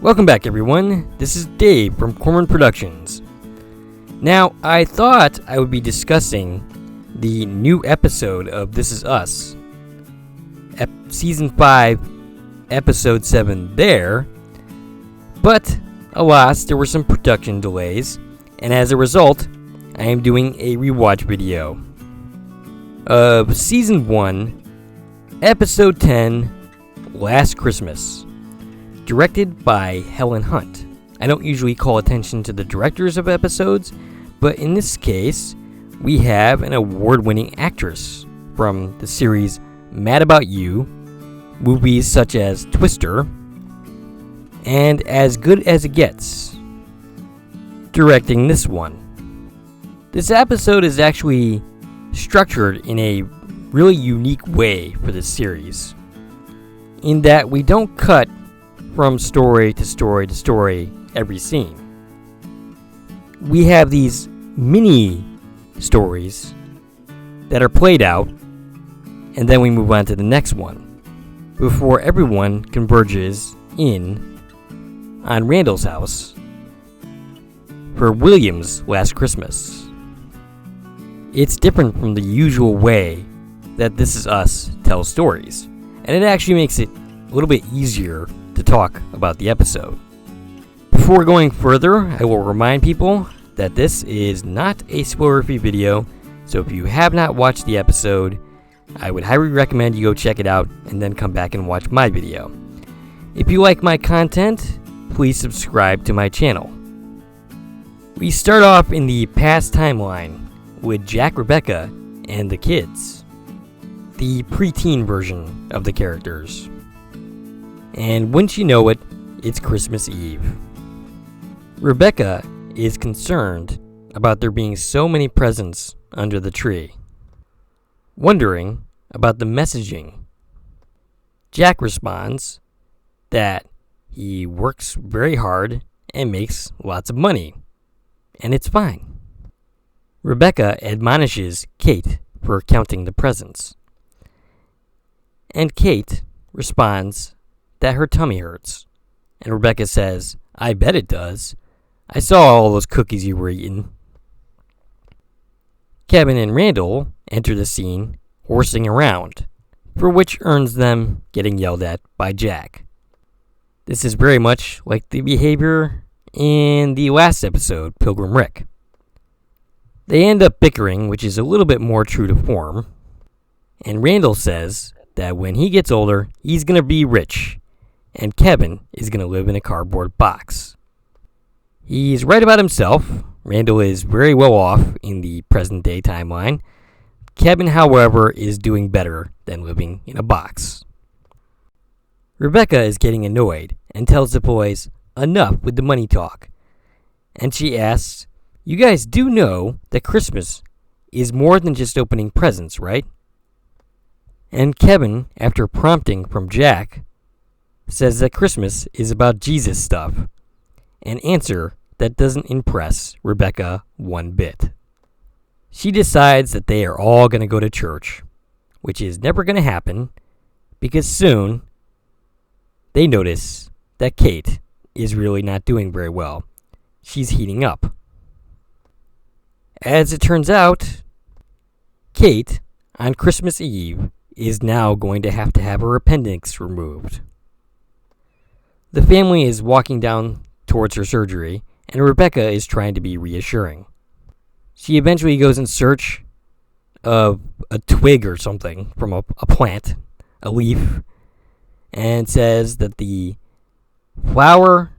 Welcome back, everyone. This is Dave from Korman Productions. Now, I thought I would be discussing the new episode of This Is Us, Season 5, Episode 7 there, but alas, there were some production delays, and as a result, I am doing a rewatch video of Season 1, Episode 10, Last Christmas, directed by Helen Hunt. I don't usually call attention to the directors of episodes, but in this case, we have an award-winning actress from the series Mad About You, movies such as Twister, and As Good As It Gets, directing this one. This episode is actually structured in a really unique way for this series, in that we don't cut from story to story to story every scene. We have these mini stories that are played out, and then we move on to the next one before everyone converges in on Randall's house for William's Last Christmas. It's different from the usual way that This Is Us tells stories, and it actually makes it a little bit easier to talk about the episode. Before going further, I will remind people that this is not a spoiler-free video, so if you have not watched the episode, I would highly recommend you go check it out and then come back and watch my video. If you like my content, please subscribe to my channel. We start off in the past timeline with Jack, Rebecca, and the kids, the preteen version of the characters. And wouldn't you know it, it's Christmas Eve. Rebecca is concerned about there being so many presents under the tree, wondering about the messaging. Jack responds that he works very hard and makes lots of money, and it's fine. Rebecca admonishes Kate for counting the presents, and Kate responds that her tummy hurts, and Rebecca says, "I bet it does. I saw all those cookies you were eating." Kevin and Randall enter the scene horsing around, for which earns them getting yelled at by Jack. This is very much like the behavior in the last episode, Pilgrim Rick. They end up bickering, which is a little bit more true to form, and Randall says that when he gets older, he's going to be rich, and Kevin is going to live in a cardboard box. He's right about himself. Randall is very well off in the present day timeline. Kevin, however, is doing better than living in a box. Rebecca is getting annoyed and tells the boys enough with the money talk. And she asks, "You guys do know that Christmas is more than just opening presents, right?" And Kevin, after prompting from Jack, says that Christmas is about Jesus stuff, an answer that doesn't impress Rebecca one bit. She decides that they are all going to go to church, which is never going to happen because soon they notice that Kate is really not doing very well. She's heating up. As it turns out, Kate, on Christmas Eve, is now going to have her appendix removed. The family is walking down towards her surgery, and Rebecca is trying to be reassuring. She eventually goes in search of a twig or something from a plant, a leaf, and says that the flower,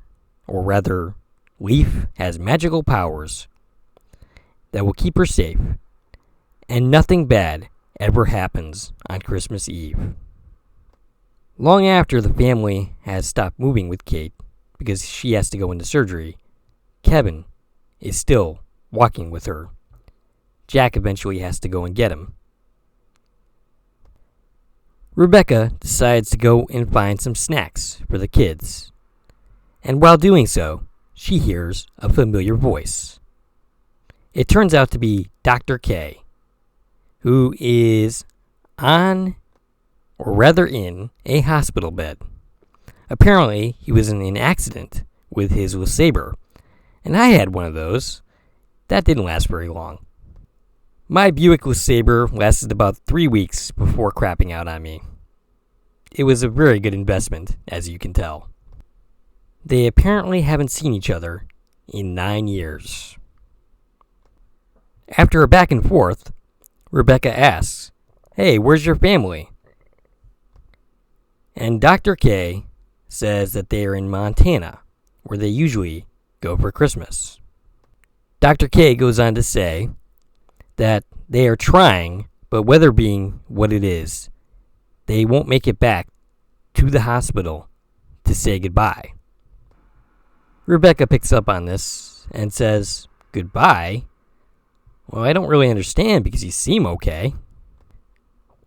or rather leaf, has magical powers that will keep her safe, and nothing bad ever happens on Christmas Eve. Long after the family has stopped moving with Kate because she has to go into surgery, Kevin is still walking with her. Jack eventually has to go and get him. Rebecca decides to go and find some snacks for the kids, and while doing so, she hears a familiar voice. It turns out to be Dr. K, who is on, or rather in, a hospital bed. Apparently, he was in an accident with his LeSabre, and I had one of those. That didn't last very long. My Buick LeSabre lasted about 3 weeks before crapping out on me. It was a very good investment, as you can tell. They apparently haven't seen each other in 9 years. After a back and forth, Rebecca asks, "Hey, where's your family?" And Dr. K says that they are in Montana, where they usually go for Christmas. Dr. K goes on to say that they are trying, but weather being what it is, they won't make it back to the hospital to say goodbye. Rebecca picks up on this and says, "Goodbye? Well, I don't really understand because you seem okay."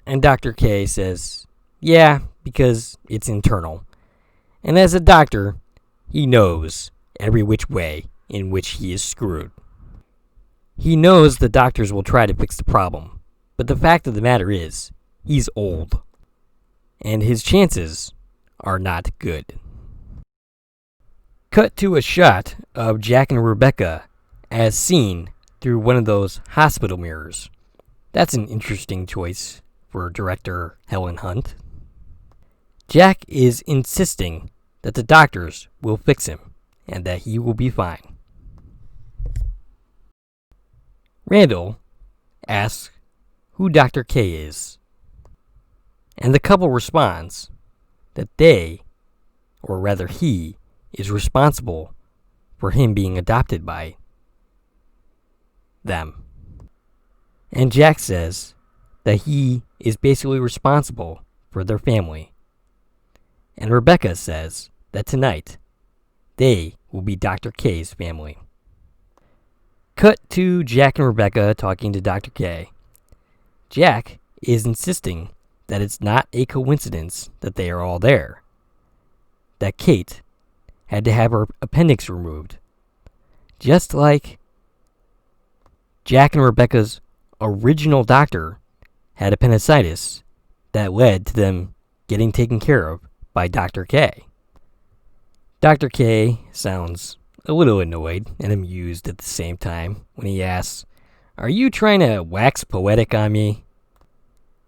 And Dr. K says, "Yeah, because it's internal. And as a doctor, he knows every which way in which he is screwed. He knows the doctors will try to fix the problem, but the fact of the matter is, he's old. And his chances are not good." Cut to a shot of Jack and Rebecca as seen through one of those hospital mirrors. That's an interesting choice for director Helen Hunt. Jack is insisting that the doctors will fix him and that he will be fine. Randall asks who Dr. K is, and the couple responds that they, or rather he, is responsible for him being adopted by them. And Jack says that he is basically responsible for their family. And Rebecca says that tonight they will be Dr. K's family. Cut to Jack and Rebecca talking to Dr. K. Jack is insisting that it's not a coincidence that they are all there. That Kate had to have her appendix removed. Just like Jack and Rebecca's original doctor had appendicitis that led to them getting taken care of by Dr. K. Dr. K sounds a little annoyed and amused at the same time when he asks, "Are you trying to wax poetic on me?"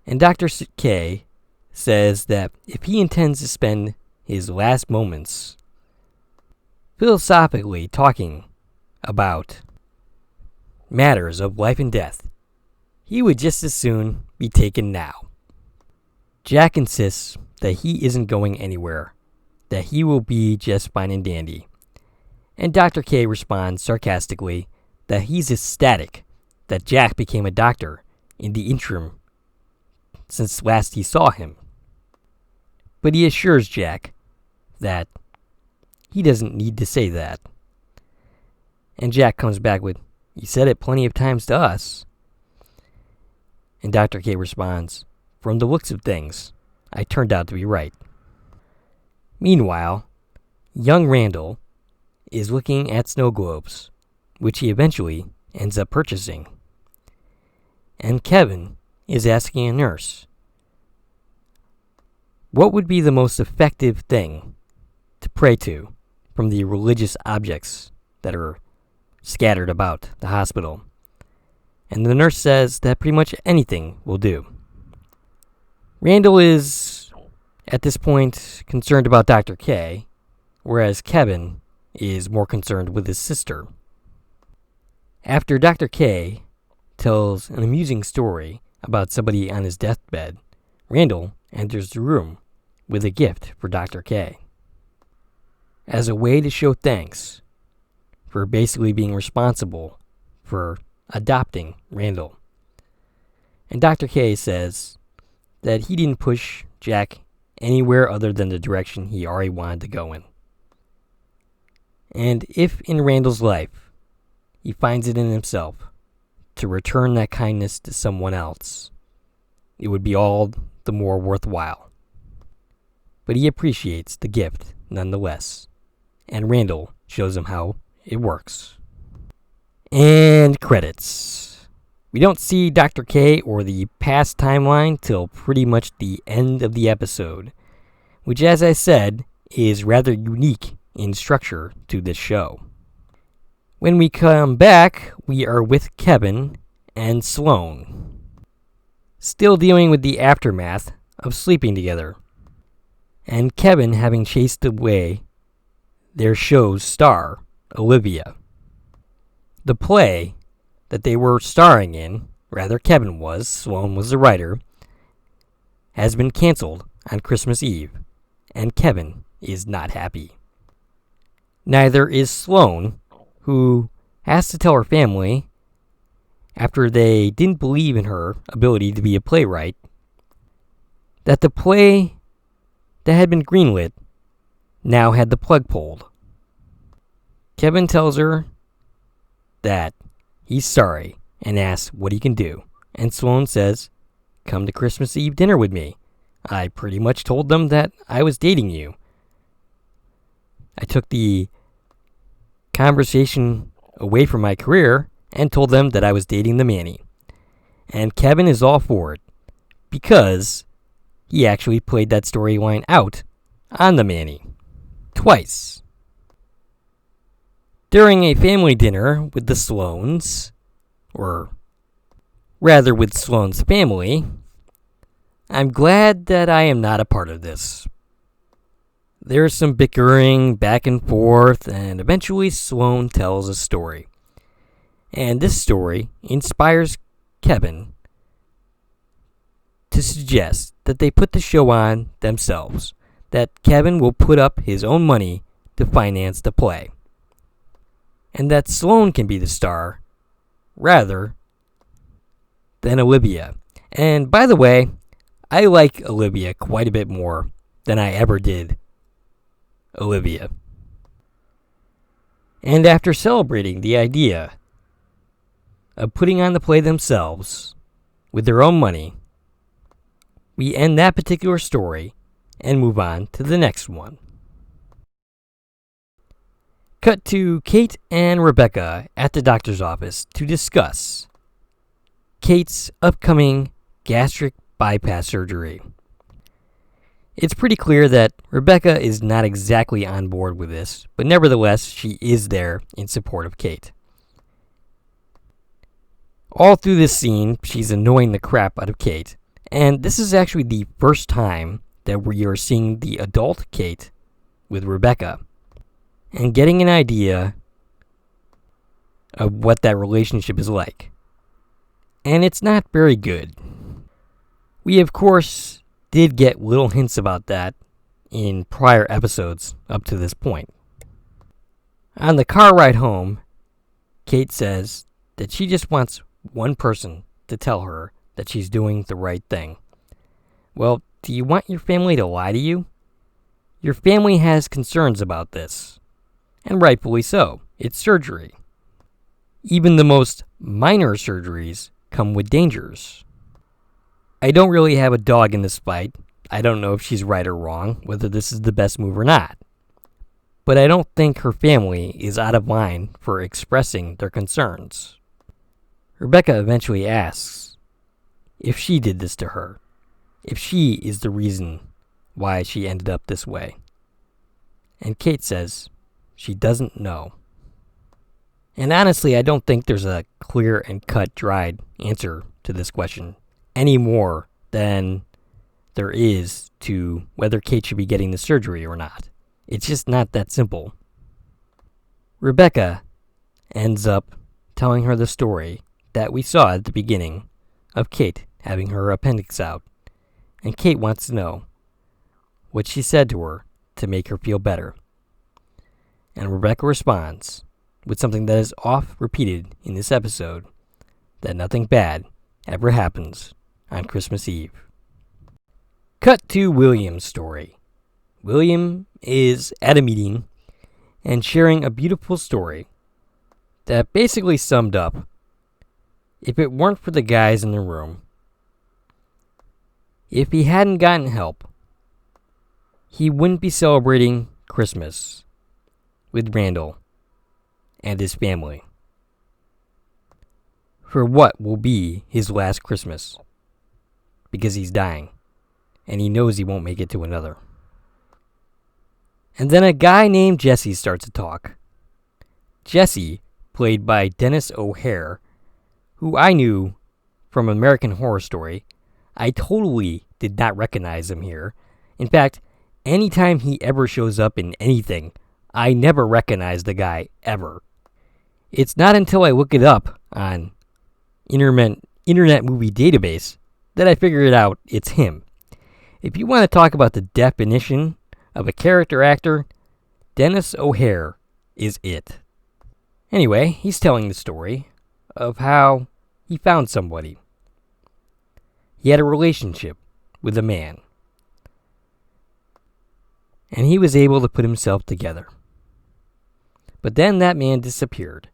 And Dr. K says that if he intends to spend his last moments philosophically talking about matters of life and death, he would just as soon be taken now. Jack insists that he isn't going anywhere, that he will be just fine and dandy. And Dr. K responds sarcastically that he's ecstatic that Jack became a doctor in the interim since last he saw him. But he assures Jack that he doesn't need to say that. And Jack comes back with, "You said it plenty of times to us." And Dr. K responds, "From the looks of things, I turned out to be right." Meanwhile, young Randall is looking at snow globes, which he eventually ends up purchasing. And Kevin is asking a nurse, what would be the most effective thing to pray to from the religious objects that are scattered about the hospital? And the nurse says that pretty much anything will do. Randall is, at this point, concerned about Dr. K, whereas Kevin is more concerned with his sister. After Dr. K tells an amusing story about somebody on his deathbed, Randall enters the room with a gift for Dr. K. As a way to show thanks for basically being responsible for adopting Randall. And Dr. K says that he didn't push Jack anywhere other than the direction he already wanted to go in. And if in Randall's life he finds it in himself to return that kindness to someone else, it would be all the more worthwhile. But he appreciates the gift nonetheless, and Randall shows him how it works. And credits. We don't see Dr. K or the past timeline till pretty much the end of the episode, which, as I said, is rather unique in structure to this show. When we come back, we are with Kevin and Sloane, still dealing with the aftermath of sleeping together, and Kevin having chased away their show's star, Olivia. The play that they were starring in, rather Kevin was, Sloane was the writer, has been canceled on Christmas Eve, and Kevin is not happy. Neither is Sloane, who has to tell her family, after they didn't believe in her ability to be a playwright, that the play that had been greenlit now had the plug pulled. Kevin tells her that he's sorry and asks what he can do, and Sloane says, "Come to Christmas Eve dinner with me. I pretty much told them that I was dating you. I took the conversation away from my career and told them that I was dating the Manny." And Kevin is all for it, because he actually played that storyline out on the Manny twice. During a family dinner with the Sloanes, or rather with Sloane's family, I'm glad that I am not a part of this. There's some bickering back and forth, and eventually Sloane tells a story. And this story inspires Kevin to suggest that they put the show on themselves, that Kevin will put up his own money to finance the play, and that Sloane can be the star rather than Olivia. And by the way, I like Olivia quite a bit more than I ever did Olivia. And after celebrating the idea of putting on the play themselves with their own money, we end that particular story and move on to the next one. Cut to Kate and Rebecca at the doctor's office to discuss Kate's upcoming gastric bypass surgery. It's pretty clear that Rebecca is not exactly on board with this, but nevertheless, she is there in support of Kate. All through this scene, she's annoying the crap out of Kate, and this is actually the first time that we are seeing the adult Kate with Rebecca, and getting an idea of what that relationship is like. And it's not very good. We, of course, did get little hints about that in prior episodes up to this point. On the car ride home, Kate says that she just wants one person to tell her that she's doing the right thing. Well, do you want your family to lie to you? Your family has concerns about this, and rightfully so. It's surgery. Even the most minor surgeries come with dangers. I don't really have a dog in this fight. I don't know if she's right or wrong, whether this is the best move or not. But I don't think her family is out of line for expressing their concerns. Rebecca eventually asks if she did this to her, if she is the reason why she ended up this way. And Kate says she doesn't know. And honestly, I don't think there's a clear and cut dried answer to this question any more than there is to whether Kate should be getting the surgery or not. It's just not that simple. Rebecca ends up telling her the story that we saw at the beginning of Kate having her appendix out. And Kate wants to know what she said to her to make her feel better. And Rebecca responds with something that is oft repeated in this episode, that nothing bad ever happens on Christmas Eve. Cut to William's story. William is at a meeting and sharing a beautiful story that basically summed up, if it weren't for the guys in the room, if he hadn't gotten help, he wouldn't be celebrating Christmas with Randall and his family for what will be his last Christmas, because he's dying and he knows he won't make it to another. And then a guy named Jesse starts to talk. Jesse, played by Dennis O'Hare, who I knew from American Horror Story. I totally did not recognize him here. In fact, anytime he ever shows up in anything, I never recognize the guy ever. It's not until I look it up on Internet Movie Database that I figure it out it's him. If you want to talk about the definition of a character actor, Dennis O'Hare is it. Anyway, he's telling the story of how he found somebody. He had a relationship with a man, and he was able to put himself together. But then that man disappeared.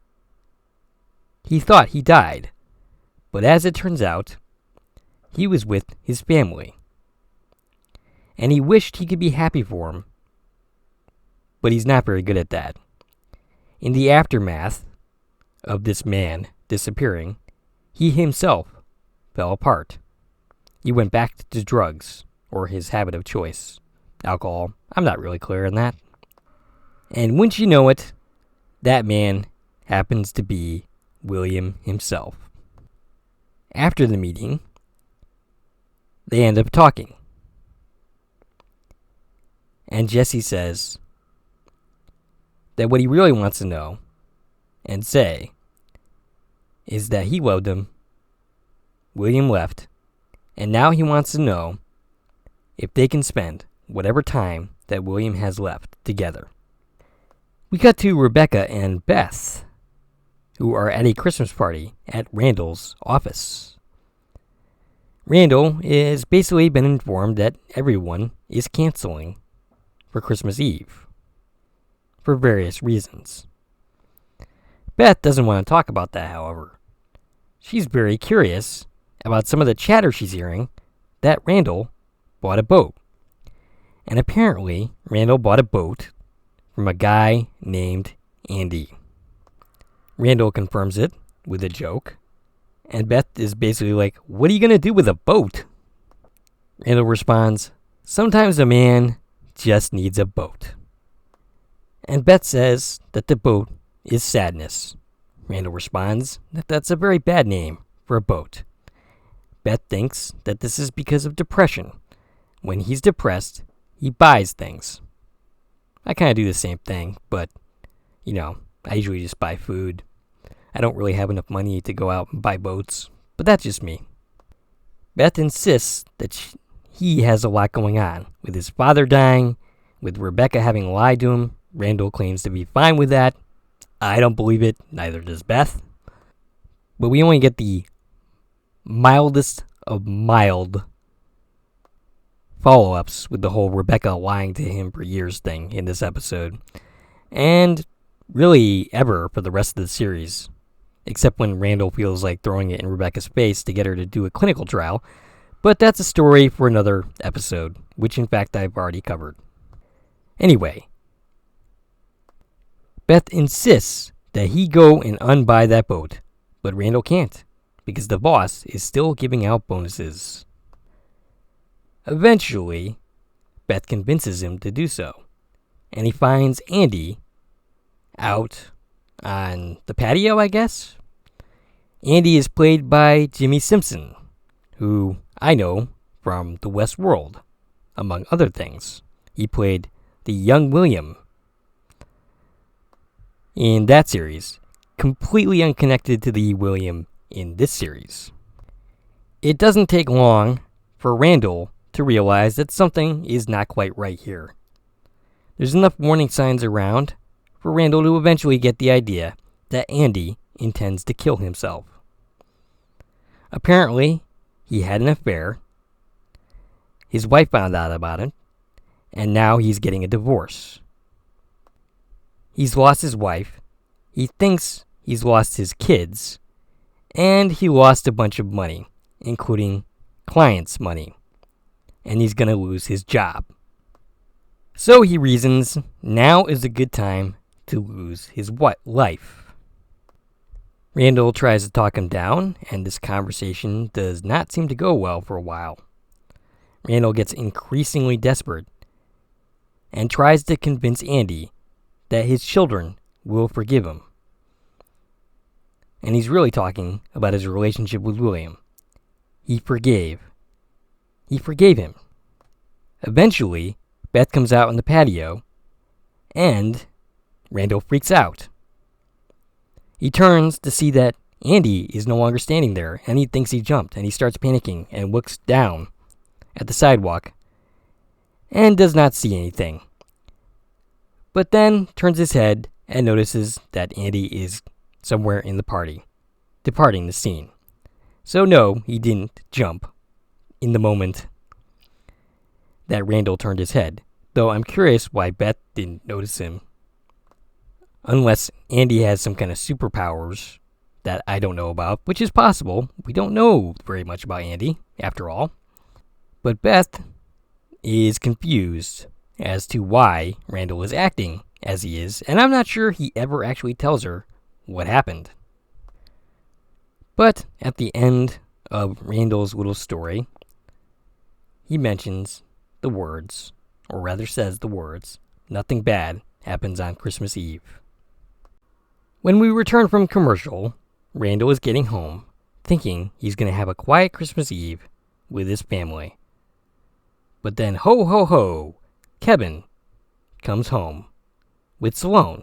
He thought he died, but as it turns out, he was with his family. And he wished he could be happy for him, but he's not very good at that. In the aftermath of this man disappearing, he himself fell apart. He went back to drugs, or his habit of choice, alcohol. I'm not really clear on that. And wouldn't you know it, that man happens to be William himself. After the meeting, they end up talking. And Jesse says that what he really wants to know and say is that he loved him, William left, and now he wants to know if they can spend whatever time that William has left together. We cut to Rebecca and Beth, who are at a Christmas party at Randall's office. Randall has basically been informed that everyone is canceling for Christmas Eve for various reasons. Beth doesn't want to talk about that, however. She's very curious about some of the chatter she's hearing that Randall bought a boat. And apparently, Randall bought a boat from a guy named Andy. Randall confirms it with a joke, and Beth is basically like, "What are you going to do with a boat?" Randall responds, "Sometimes a man just needs a boat." And Beth says that the boat is Sadness. Randall responds that that's a very bad name for a boat. Beth thinks that this is because of depression. When he's depressed, he buys things. I kind of do the same thing, but, I usually just buy food. I don't really have enough money to go out and buy boats, but that's just me. Beth insists that he has a lot going on, with his father dying, with Rebecca having lied to him. Randall claims to be fine with that. I don't believe it, neither does Beth. But we only get the mildest of mild follow-ups with the whole Rebecca lying to him for years thing in this episode. And really ever for the rest of the series. Except when Randall feels like throwing it in Rebecca's face to get her to do a clinical trial. But that's a story for another episode, which in fact I've already covered. Anyway, Beth insists that he go and unbuy that boat, but Randall can't, because the boss is still giving out bonuses. Eventually, Beth convinces him to do so, and he finds Andy out on the patio, I guess. Andy is played by Jimmy Simpson, who I know from The West World, among other things. He played the young William in that series, completely unconnected to the William in this series. It doesn't take long for Randall to realize that something is not quite right here. There's enough warning signs around for Randall to eventually get the idea that Andy intends to kill himself. Apparently, he had an affair. His wife found out about it, and now he's getting a divorce. He's lost his wife, he thinks he's lost his kids, and he lost a bunch of money, including clients' money, and he's going to lose his job. So he reasons now is a good time to lose his life. Randall tries to talk him down, and this conversation does not seem to go well for a while. Randall gets increasingly desperate, and tries to convince Andy that his children will forgive him. And he's really talking about his relationship with William. He forgave him. Eventually, Beth comes out on the patio, and Randall freaks out. He turns to see that Andy is no longer standing there, and he thinks he jumped, and he starts panicking and looks down at the sidewalk and does not see anything. But then turns his head and notices that Andy is somewhere in the party, departing the scene. So no, he didn't jump in the moment that Randall turned his head, though I'm curious why Beth didn't notice him. Unless Andy has some kind of superpowers that I don't know about, which is possible. We don't know very much about Andy, after all. But Beth is confused as to why Randall is acting as he is, and I'm not sure he ever actually tells her what happened. But at the end of Randall's little story, he mentions the words, or rather says the words, "Nothing bad happens on Christmas Eve." When we return from commercial, Randall is getting home, thinking he's going to have a quiet Christmas Eve with his family. But then, ho ho ho, Kevin comes home with Sloane,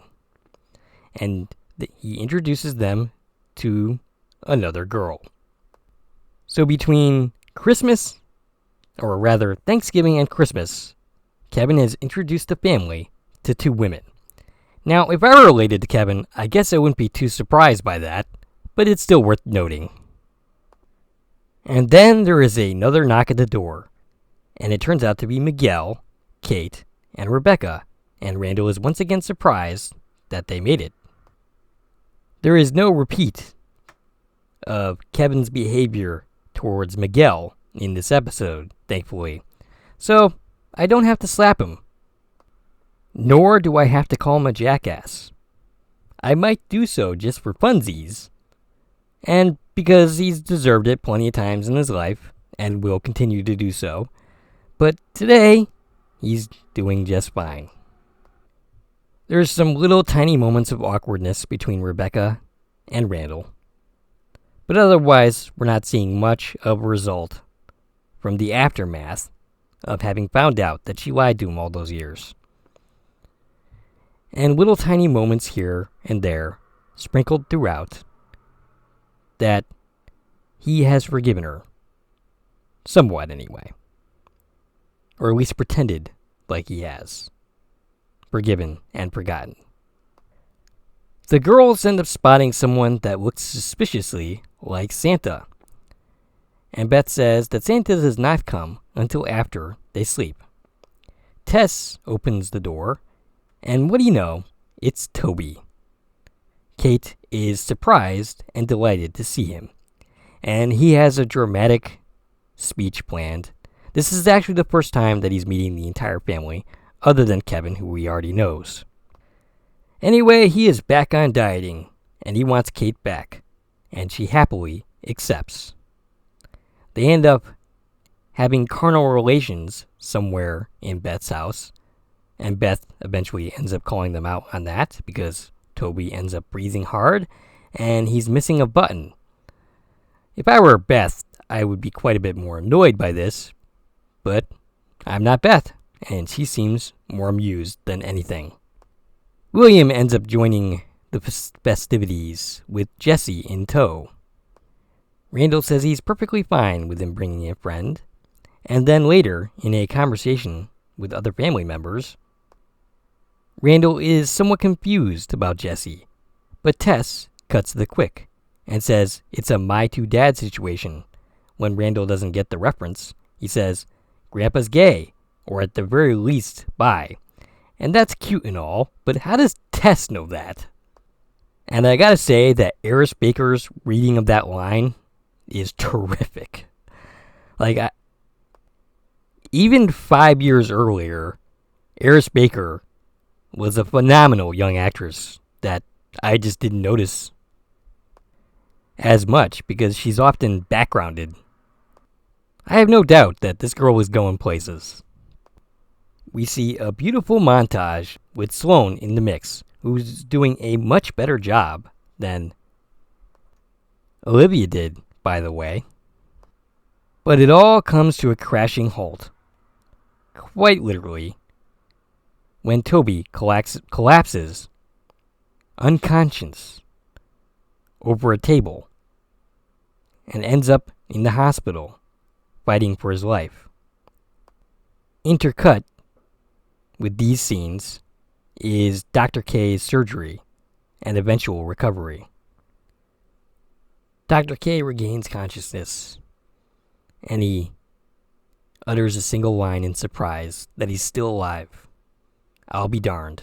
and he introduces them to another girl. So between Christmas, or rather Thanksgiving and Christmas, Kevin has introduced the family to two women. Now, if I were related to Kevin, I guess I wouldn't be too surprised by that, but it's still worth noting. And then there is another knock at the door, and it turns out to be Miguel, Kate, and Rebecca, and Randall is once again surprised that they made it. There is no repeat of Kevin's behavior towards Miguel in this episode, thankfully, so I don't have to slap him. Nor do I have to call him a jackass. I might do so just for funsies, and because he's deserved it plenty of times in his life, and will continue to do so, but today, he's doing just fine. There's some little tiny moments of awkwardness between Rebecca and Randall, but otherwise, we're not seeing much of a result from the aftermath of having found out that she lied to him all those years. And little tiny moments here and there, sprinkled throughout, that he has forgiven her. Somewhat, anyway. Or at least pretended like he has. Forgiven and forgotten. The girls end up spotting someone that looks suspiciously like Santa. And Beth says that Santa does not come until after they sleep. Tess opens the door, and what do you know? It's Toby. Kate is surprised and delighted to see him, and he has a dramatic speech planned. This is actually the first time that he's meeting the entire family, other than Kevin, who he already knows. Anyway, he is back on dieting, and he wants Kate back, and she happily accepts. They end up having carnal relations somewhere in Beth's house, and Beth eventually ends up calling them out on that because Toby ends up breathing hard and he's missing a button. If I were Beth, I would be quite a bit more annoyed by this, but I'm not Beth, and she seems more amused than anything. William ends up joining the festivities with Jesse in tow. Randall says he's perfectly fine with him bringing a friend, and then later, in a conversation with other family members, Randall is somewhat confused about Jesse, but Tess cuts to the quick and says it's a my two dad situation. When Randall doesn't get the reference, he says, "Grandpa's gay," or at the very least, bi. And that's cute and all, but how does Tess know that? And I gotta say that Eris Baker's reading of that line is terrific. Even 5 years earlier, Eris Baker was a phenomenal young actress that I just didn't notice as much because she's often backgrounded. I have no doubt that this girl was going places. we see a beautiful montage with Sloane in the mix, who's doing a much better job than Olivia did, by the way. But it all comes to a crashing halt, quite literally, when Toby collapses, unconscious, over a table, and ends up in the hospital, fighting for his life. Intercut with these scenes is Dr. K's surgery and eventual recovery. Dr. K regains consciousness, and he utters a single line in surprise that he's still alive. I'll be darned.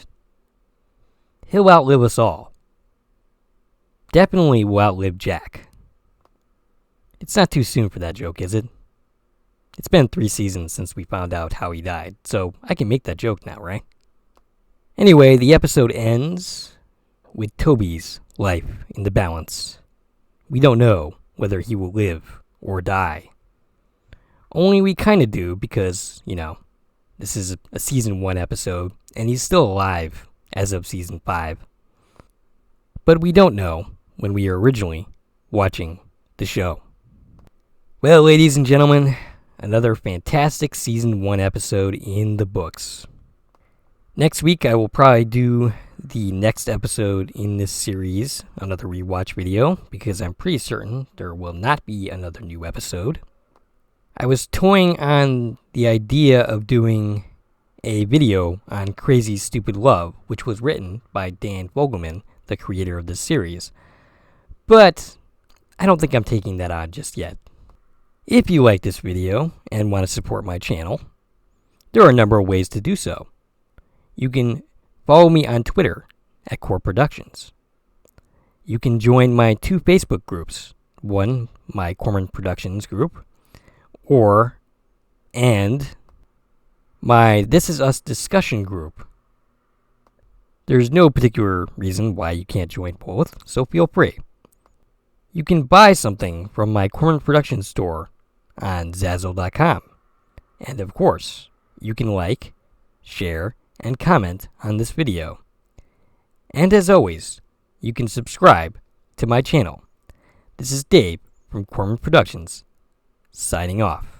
He'll outlive us all. Definitely will outlive Jack. It's not too soon for that joke, is it? It's been 3 seasons since we found out how he died, so I can make that joke now, right? Anyway, the episode ends with Toby's life in the balance. We don't know whether he will live or die. Only we kind of do because, this is a season 1 episode, and he's still alive as of season 5. But we don't know when we were originally watching the show. Well, ladies and gentlemen, another fantastic season 1 episode in the books. Next week, I will probably do the next episode in this series, another rewatch video, because I'm pretty certain there will not be another new episode. I was toying on the idea of doing a video on Crazy Stupid Love, which was written by Dan Fogelman, the creator of this series. But I don't think I'm taking that on just yet. If you like this video and want to support my channel, there are a number of ways to do so. You can follow me on Twitter at Korman Productions. You can join my 2 Facebook groups. One, my Korman Productions group, and my This Is Us discussion group. There's no particular reason why you can't join both, so feel free. You can buy something from my Korman Productions Store on Zazzle.com. And of course, you can like, share, and comment on this video. And as always, you can subscribe to my channel. This is Dave from Korman Productions, signing off.